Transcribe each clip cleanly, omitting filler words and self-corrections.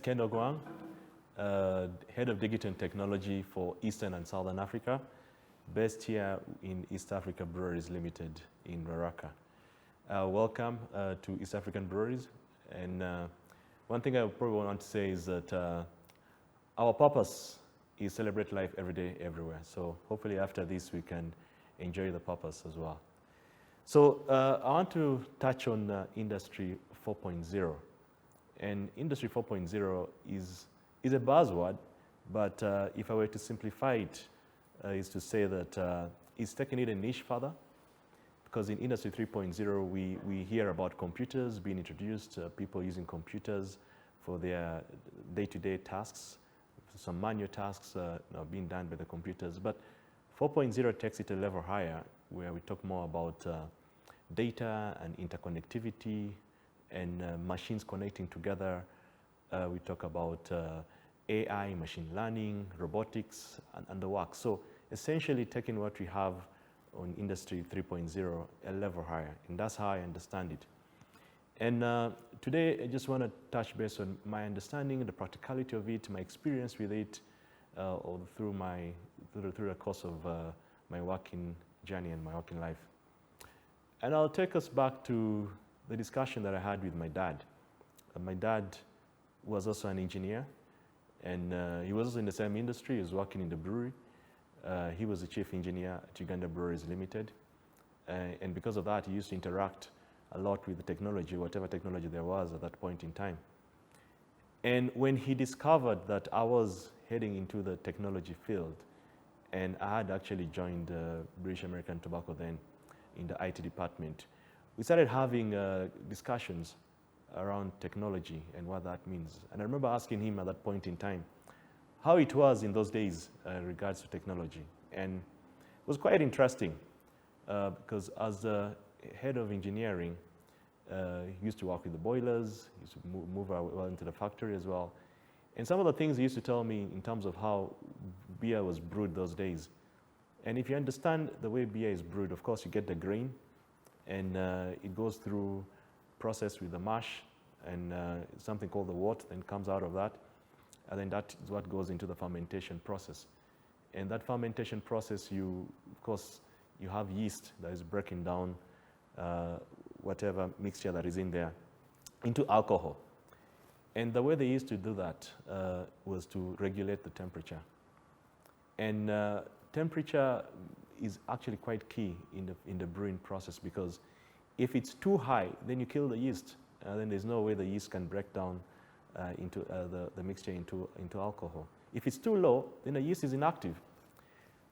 Ken Ogwang, Head of Digital and Technology for Eastern and Southern Africa, based here in East Africa Breweries Limited in Raraka. Welcome to East African Breweries. And one thing I probably want to say is that our purpose is celebrate life every day, everywhere. So hopefully after this, we can enjoy the purpose as well. So I want to touch on Industry 4.0. And Industry 4.0 is a buzzword, but if I were to simplify it, is to say that it's taking it a niche further, because in Industry 3.0, we hear about computers being introduced, people using computers for their day-to-day tasks, some manual tasks being done by the computers. But 4.0 takes it a level higher, where we talk more about data and interconnectivity and machines connecting together. We talk about AI, machine learning, robotics, and the work. So essentially taking what we have on Industry 3.0 a level higher, and that's how I understand it. And today I just want to touch base on my understanding, the practicality of it, my experience with it, all through the course of my working journey and my working life. And I'll take us back to the discussion that I had with my dad. My dad was also an engineer, and he was also in the same industry. He was working in the brewery. He was the chief engineer at Uganda Breweries Limited. And because of that, he used to interact a lot with the technology, whatever technology there was at that point in time. And when he discovered that I was heading into the technology field, and I had actually joined British American Tobacco then in the IT department, we started having discussions around technology and what that means. And I remember asking him at that point in time how it was in those days in regards to technology. And it was quite interesting because as the head of engineering, he used to work with the boilers, he used to move well into the factory as well. And some of the things he used to tell me in terms of how beer was brewed those days. And if you understand the way beer is brewed, of course you get the grain, and it goes through process with the mash, and something called the wort then comes out of that, and then that is what goes into the fermentation process. And that fermentation process, of course, you have yeast that is breaking down whatever mixture that is in there into alcohol. And the way they used to do that was to regulate the temperature. And temperature is actually quite key in the brewing process, because if it's too high, then you kill the yeast. Then there's no way the yeast can break down into the mixture into alcohol. If it's too low, then the yeast is inactive.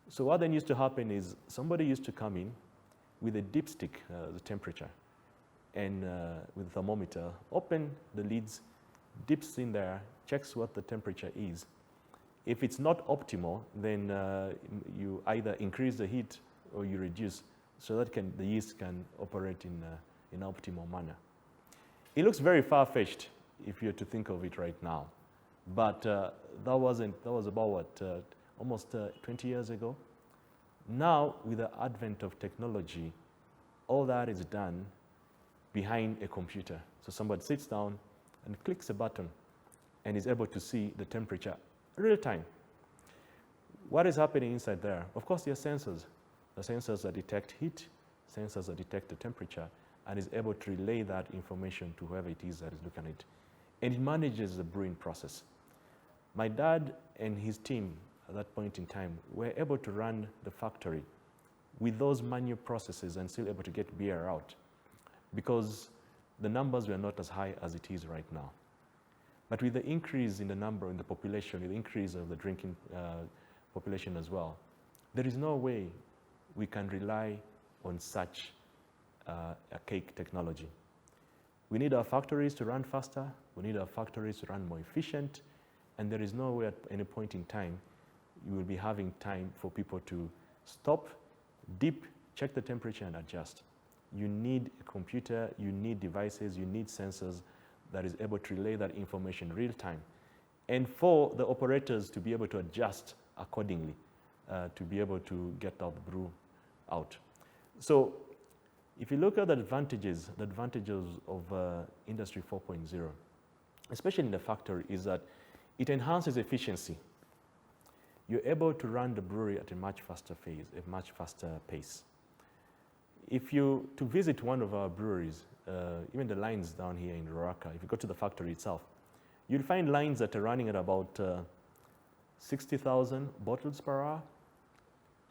So what then used to happen is somebody used to come in with a dipstick, the temperature, and with a thermometer, open the lids, dips in there, checks what the temperature is. If it's not optimal, then you either increase the heat or you reduce, so that the yeast can operate in an optimal manner. It looks very far-fetched if you're to think of it right now, but that was about what, almost 20 years ago. Now, with the advent of technology, all that is done behind a computer. So somebody sits down and clicks a button and is able to see the temperature real time. What is happening inside there? Of course, there are sensors. The sensors that detect heat, sensors that detect the temperature, and is able to relay that information to whoever it is that is looking at it. And it manages the brewing process. My dad and his team at that point in time were able to run the factory with those manual processes and still able to get beer out, because the numbers were not as high as it is right now. But with the increase in the number in the population, with the increase of the drinking population as well, there is no way we can rely on such archaic technology. We need our factories to run faster, we need our factories to run more efficient, and there is no way at any point in time you will be having time for people to stop, dip, check the temperature and adjust. You need a computer, you need devices, you need sensors that is able to relay that information real time. And for the operators to be able to adjust accordingly, to be able to get out the brew out. So if you look at the advantages of Industry 4.0, especially in the factory, is that it enhances efficiency. You're able to run the brewery at a much faster pace. If you to visit one of our breweries, even the lines down here in Ruaraka, if you go to the factory itself, you'll find lines that are running at about 60,000 bottles per hour.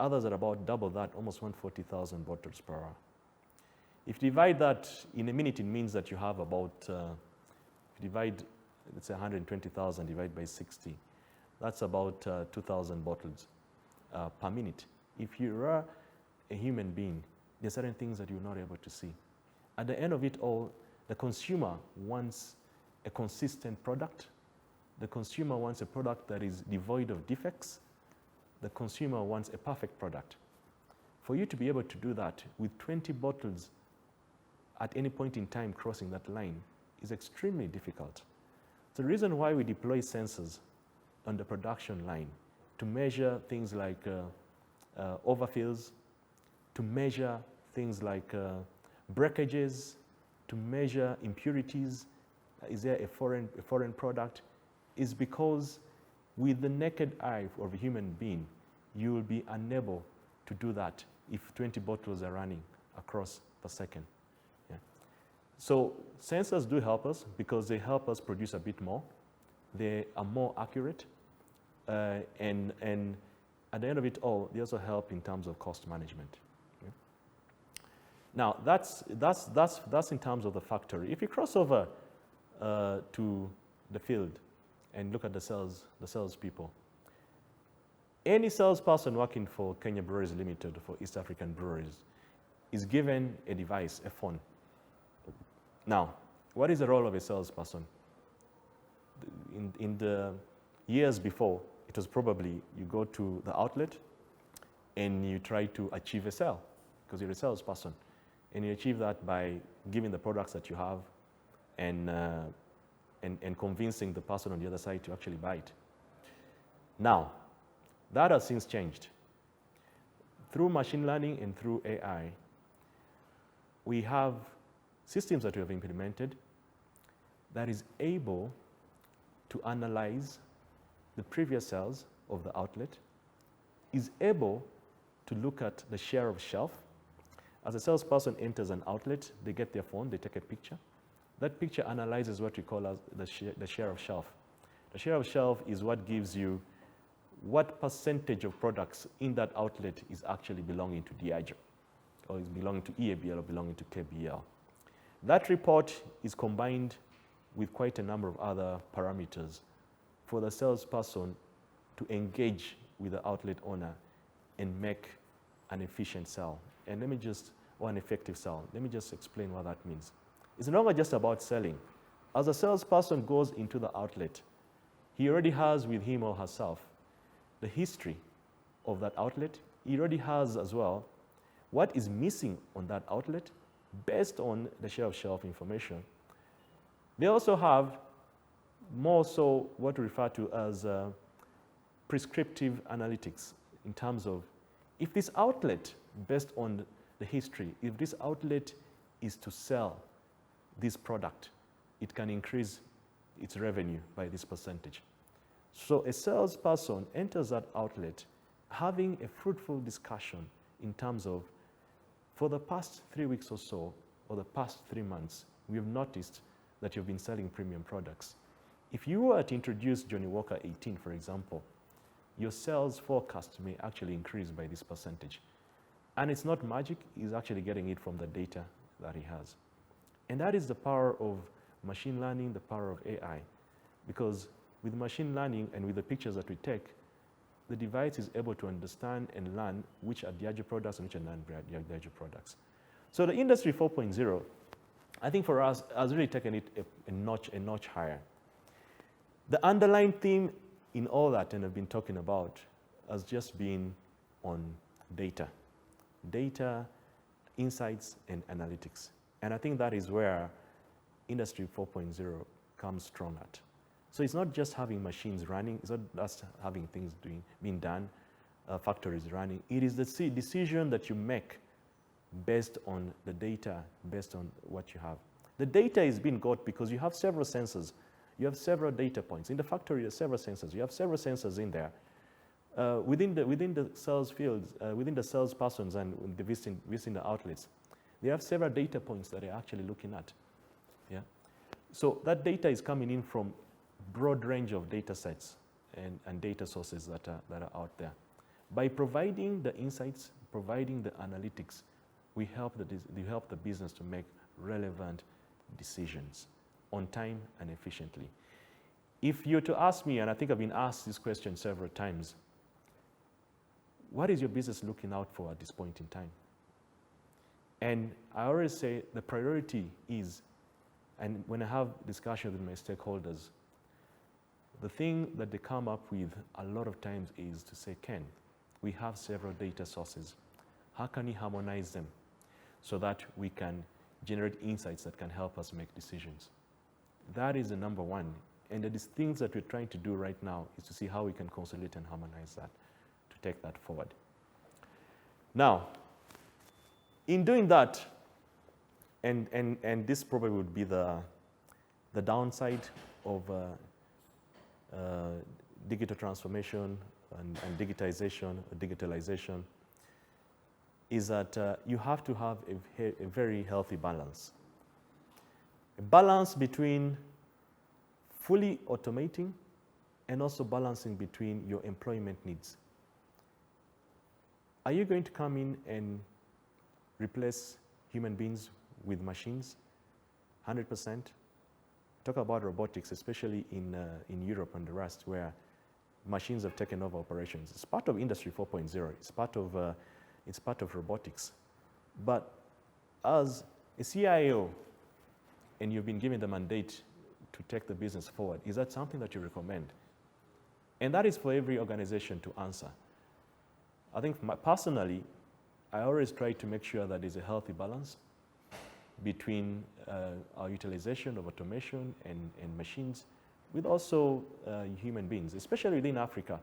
Others are about double that, almost 140,000 bottles per hour. If you divide that in a minute, it means that you have about, if you divide, let's say 120,000 divided by 60, that's about 2,000 bottles per minute. If you are a human being, there are certain things that you're not able to see. At the end of it all, the consumer wants a consistent product. The consumer wants a product that is devoid of defects. The consumer wants a perfect product. For you to be able to do that with 20 bottles at any point in time crossing that line is extremely difficult. The reason why we deploy sensors on the production line to measure things like overfills, to measure things like breakages, to measure impurities, is there a foreign product, is because with the naked eye of a human being, you will be unable to do that if 20 bottles are running across per second. Yeah. So sensors do help us because they help us produce a bit more. They are more accurate, and at the end of it all, they also help in terms of cost management. Okay. Now that's in terms of the factory. If you cross over to the field and look at the sales people, any salesperson working for Kenya Breweries Limited, for East African breweries, is given a device, a phone. Now, what is the role of a salesperson? In the years before, it was probably you go to the outlet and you try to achieve a sale because you're a salesperson. And you achieve that by giving the products that you have and convincing the person on the other side to actually buy it. Now, that has since changed. Through machine learning and through AI, we have systems that we have implemented that is able to analyze the previous sales of the outlet, is able to look at the share of shelf. As a salesperson enters an outlet, they get their phone, they take a picture. That picture analyzes what we call as the share of shelf. The share of shelf is what gives you what percentage of products in that outlet is actually belonging to Diageo, or is belonging to EABL, or belonging to KBL. That report is combined with quite a number of other parameters for the salesperson to engage with the outlet owner and make an efficient sale. And or an effective sale. Let me just explain what that means. It's no longer just about selling. As a salesperson goes into the outlet, he already has with him or herself the history of that outlet. He already has as well what is missing on that outlet based on the share of shelf information. They also have more so what we refer to as prescriptive analytics in terms of if this outlet, based on the history, if this outlet is to sell this product, it can increase its revenue by this percentage. So a salesperson enters that outlet having a fruitful discussion in terms of, for the past 3 weeks or so, or the past 3 months, we have noticed that you've been selling premium products. If you were to introduce Johnny Walker 18, for example, your sales forecast may actually increase by this percentage. And it's not magic, he's actually getting it from the data that he has. And that is the power of machine learning, the power of AI. Because with machine learning and with the pictures that we take, the device is able to understand and learn which are Diageo products and which are non-Diageo products. So the Industry 4.0, I think for us, has really taken it a notch higher. The underlying theme in all that, and I've been talking about, has just been on data. Data, insights, and analytics. And I think that is where Industry 4.0 comes strong at. So it's not just having machines running, it's not just having things being done, factories running. It is the decision that you make based on the data, based on what you have. The data is being got because you have several sensors. You have several data points. In the factory, there are several sensors. You have several sensors in there. Within the sales fields, within the salespersons and visiting the outlets, they have several data points that they're actually looking at. Yeah? So that data is coming in from broad range of data sets and data sources that are out there. By providing the insights, providing the analytics, we help the business to make relevant decisions on time and efficiently. If you're to ask me, and I think I've been asked this question several times, what is your business looking out for at this point in time? And I always say the priority is, and when I have discussions with my stakeholders, the thing that they come up with a lot of times is to say, Ken, we have several data sources. How can we harmonize them so that we can generate insights that can help us make decisions? That is the number one. And the things that we're trying to do right now is to see how we can consolidate and harmonize that to take that forward. Now, in doing that, and this probably would be the downside of digital transformation and digitalization, is that you have to have a very healthy balance. A balance between fully automating and also balancing between your employment needs. Are you going to come in and replace human beings with machines 100%? Talk about robotics, especially in Europe and the rest, where machines have taken over operations. It's part of Industry 4.0. It's part of robotics. But as a CIO, and you've been given the mandate to take the business forward, is that something that you recommend? And that is for every organization to answer. I think personally, I always try to make sure that there's a healthy balance between our utilization of automation and machines with also human beings, especially within Africa.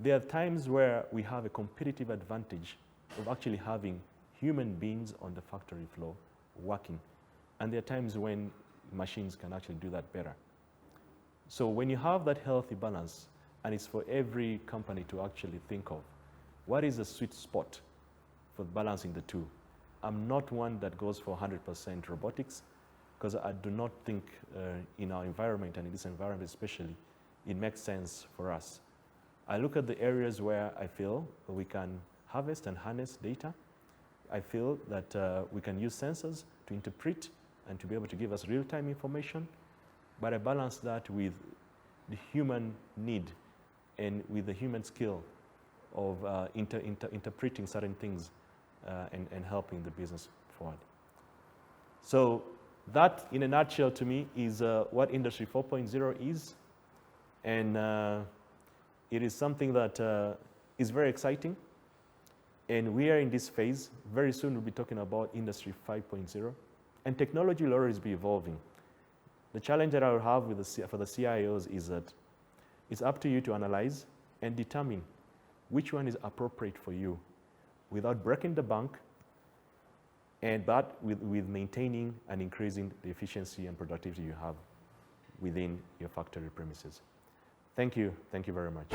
There are times where we have a competitive advantage of actually having human beings on the factory floor working. And there are times when machines can actually do that better. So when you have that healthy balance, and it's for every company to actually think of, what is the sweet spot for balancing the two? I'm not one that goes for 100% robotics, because I do not think in our environment, and in this environment especially, it makes sense for us. I look at the areas where I feel we can harvest and harness data. I feel that we can use sensors to interpret and to be able to give us real-time information, but I balance that with the human need and with the human skill of interpreting certain things and helping the business forward. So that, in a nutshell, to me, is what Industry 4.0 is. And it is something that is very exciting. And we are in this phase. Very soon we'll be talking about Industry 5.0. And technology will always be evolving. The challenge that I will have for the CIOs is that it's up to you to analyze and determine which one is appropriate for you without breaking the bank, but with maintaining and increasing the efficiency and productivity you have within your factory premises. Thank you very much.